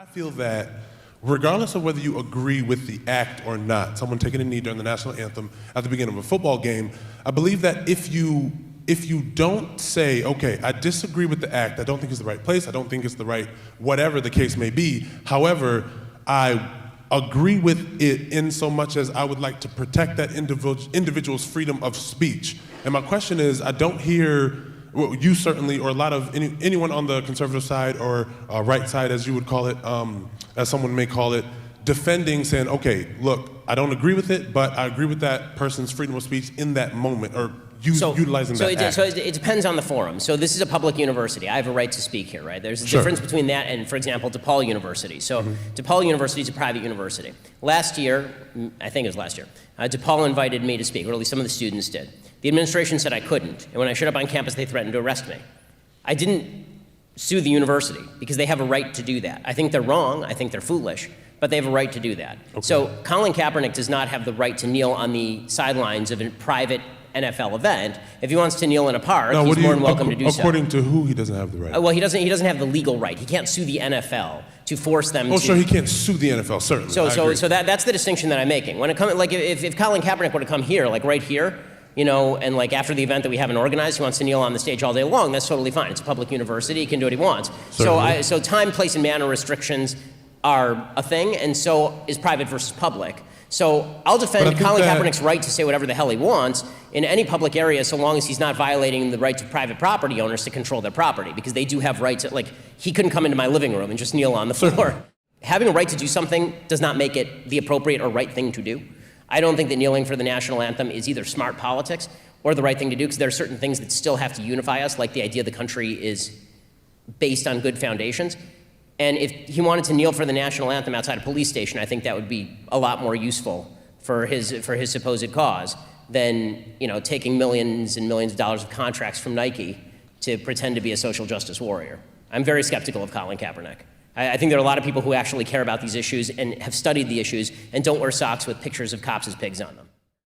I feel that regardless of whether you agree with the act or not, someone taking a knee during the national anthem at the beginning of a football game, I believe that if you don't say, okay, I disagree with the act, I don't think it's the right place, I don't think it's the right, whatever the case may be, however, I agree with it in so much as I would like to protect that individual's freedom of speech. And my question is, I don't hear, well, you certainly, or a lot of anyone on the conservative side or right side, as you would call it, as someone may call it, defending, saying, okay, look, I don't agree with it, but I agree with that person's freedom of speech in that moment, or utilizing that act. So it depends on the forum. So this is a public university. I have a right to speak here, right? There's a difference between that and, for example, DePaul University. So DePaul University is a private university. Last year, I think it was last year, DePaul invited me to speak, or at least some of the students did. The administration said I couldn't, and when I showed up on campus, they threatened to arrest me. I didn't sue the university because they have a right to do that. I think they're wrong, I think they're foolish, but they have a right to do that. Okay. So Colin Kaepernick does not have the right to kneel on the sidelines of a private NFL event. If he wants to kneel in a park, he's more than welcome to do so. According to who, he doesn't have the right? Well, he doesn't have the legal right. He can't sue the NFL to force them to. Oh, sure, he can't sue the NFL, certainly. So that's the distinction that I'm making. When it comes, like, if Colin Kaepernick were to come here, like right here, you know, and like after the event that we haven't organized, he wants to kneel on the stage all day long, that's totally fine. It's a public university, he can do what he wants. So time, place, and manner restrictions are a thing, and so is private versus public. So I'll defend Colin Kaepernick's right to say whatever the hell he wants in any public area so long as he's not violating the rights of private property owners to control their property, because they do have rights. Like, he couldn't come into my living room and just kneel on the floor. Having a right to do something does not make it the appropriate or right thing to do. I don't think that kneeling for the national anthem is either smart politics or the right thing to do, because there are certain things that still have to unify us, like the idea the country is based on good foundations. And if he wanted to kneel for the national anthem outside a police station, I think that would be a lot more useful for his supposed cause than, you know, taking millions and millions of dollars of contracts from Nike to pretend to be a social justice warrior. I'm very skeptical of Colin Kaepernick. I think there are a lot of people who actually care about these issues and have studied the issues and don't wear socks with pictures of cops as pigs on them.